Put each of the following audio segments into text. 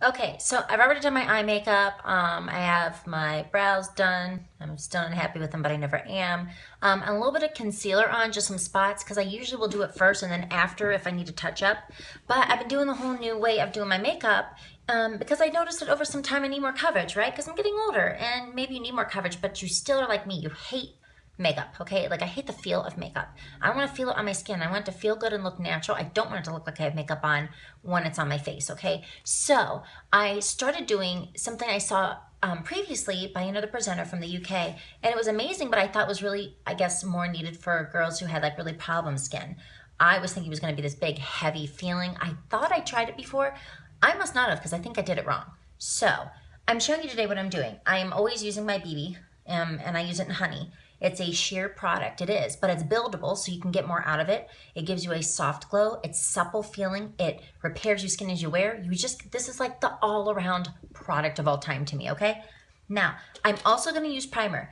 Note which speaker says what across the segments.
Speaker 1: Okay, so I've already done my eye makeup. I have my brows done. I'm still unhappy with them, but I never am. A little bit of concealer on, just some spots, because I usually will do it first and then after if I need to touch up. But I've been doing the whole new way of doing my makeup because I noticed that over some time I need more coverage, right? Because I'm getting older and maybe you need more coverage, but you still are like me. You hate makeup, okay? Like I hate the feel of makeup. I want to feel it on my skin. I want it to feel good and look natural. I don't want it to look like I have makeup on when it's on my face, okay? So I started doing something I saw previously by another presenter from the UK, and it was amazing, but I thought was really, I guess, more needed for girls who had like really problem skin. I was thinking it was going to be this big, heavy feeling. I thought I tried it before. I must not have because I think I did it wrong. So I'm showing you today what I'm doing. I am always using my BB, and I use it in honey. It's a sheer product, it is, but it's buildable so you can get more out of it. It gives you a soft glow, it's supple feeling, it repairs your skin as you wear. This is like the all around product of all time to me, okay? Now, I'm also gonna use primer.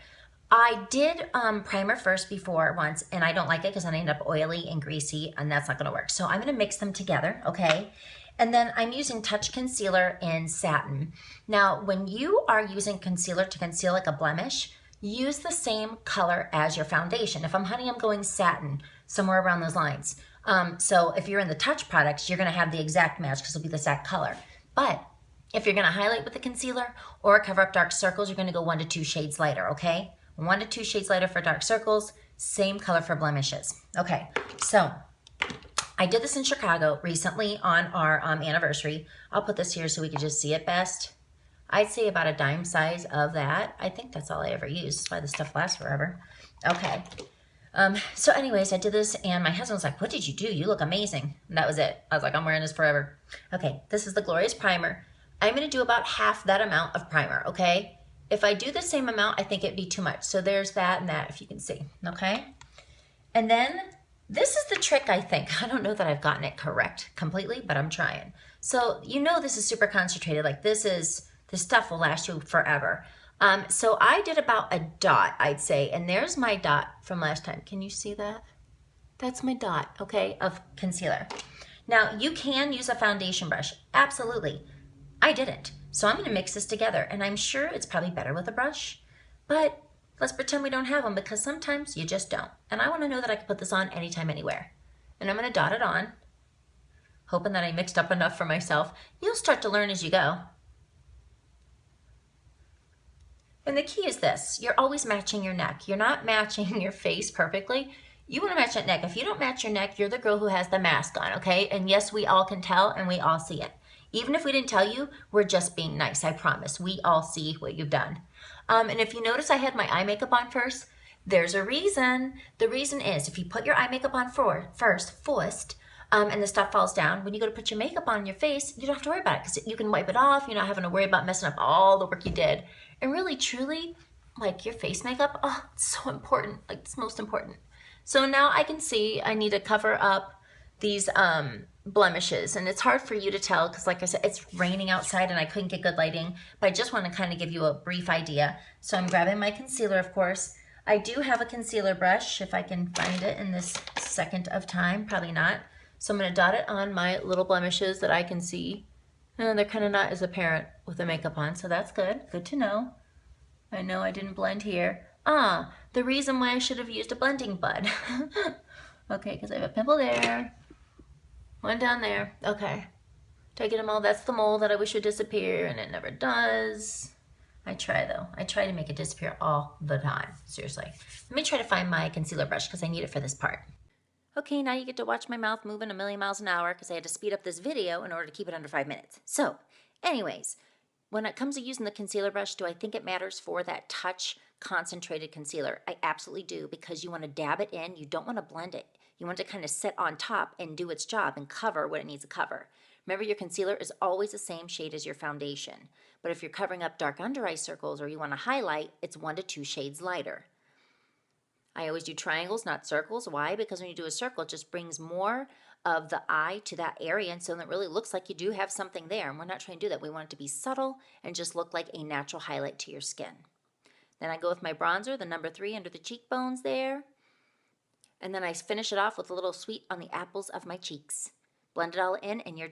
Speaker 1: I did primer first before once, and I don't like it because then I end up oily and greasy, and that's not gonna work. So I'm gonna mix them together, okay? And then I'm using Touch Concealer in Satin. Now, when you are using concealer to conceal like a blemish, use the same color as your foundation. If I'm honey, I'm going satin, somewhere around those lines. So if you're in the Touch products, you're gonna have the exact match because it'll be the exact color. But if you're gonna highlight with the concealer or cover up dark circles, you're gonna go 1 to 2 shades lighter, okay? 1 to 2 shades lighter for dark circles, same color for blemishes. Okay, so I did this in Chicago recently on our anniversary. I'll put this here so we can just see it best. I'd say about a dime size of that. I think that's all I ever use. That's why this stuff lasts forever. Okay. So anyways, I did this and my husband was like, what did you do? You look amazing. And that was it. I was like, I'm wearing this forever. Okay, this is the Glorious Primer. I'm going to do about half that amount of primer, okay? If I do the same amount, I think it'd be too much. So there's that and that, if you can see, okay? And then this is the trick, I think. I don't know that I've gotten it correct completely, but I'm trying. So you know this is super concentrated. Like this stuff will last you forever. So I did about a dot, I'd say, and there's my dot from last time. Can you see that? That's my dot, okay, of concealer. Now you can use a foundation brush, absolutely. I didn't. So I'm gonna mix this together and I'm sure it's probably better with a brush, but let's pretend we don't have them because sometimes you just don't. And I wanna know that I can put this on anytime, anywhere. And I'm gonna dot it on, hoping that I mixed up enough for myself. You'll start to learn as you go. And the key is this, you're always matching your neck. You're not matching your face perfectly. You wanna match that neck. If you don't match your neck, you're the girl who has the mask on, okay? And yes, we all can tell and we all see it. Even if we didn't tell you, we're just being nice, I promise. We all see what you've done. And if you notice I had my eye makeup on first, there's a reason. The reason is if you put your eye makeup on first, and the stuff falls down, when you go to put your makeup on your face, you don't have to worry about it because you can wipe it off. You're not having to worry about messing up all the work you did. And really, truly, like your face makeup, oh, it's so important. Like it's most important. So now I can see I need to cover up these blemishes, and it's hard for you to tell because like I said, it's raining outside and I couldn't get good lighting, but I just want to kind of give you a brief idea. So I'm grabbing my concealer, of course. I do have a concealer brush if I can find it in this second of time, probably not. So I'm going to dot it on my little blemishes that I can see. And they're kind of not as apparent with the makeup on, so that's good. Good to know. I know I didn't blend here. The reason why I should have used a blending bud. Okay, because I have a pimple there. One down there. Okay. Did I get them all? That's the mole that I wish would disappear, and it never does. I try, though. I try to make it disappear all the time. Seriously. Let me try to find my concealer brush because I need it for this part. Okay, now you get to watch my mouth moving a million miles an hour because I had to speed up this video in order to keep it under 5 minutes. So, anyways, when it comes to using the concealer brush, do I think it matters for that touch concentrated concealer? I absolutely do because you want to dab it in. You don't want to blend it. You want it to kind of sit on top and do its job and cover what it needs to cover. Remember, your concealer is always the same shade as your foundation. But if you're covering up dark under eye circles or you want to highlight, it's 1 to 2 shades lighter. I always do triangles, not circles. Why? Because when you do a circle, it just brings more of the eye to that area, and so it really looks like you do have something there, and we're not trying to do that. We want it to be subtle and just look like a natural highlight to your skin. Then I go with my bronzer, the number 3 under the cheekbones there, and then I finish it off with a little sweet on the apples of my cheeks. Blend it all in, and you're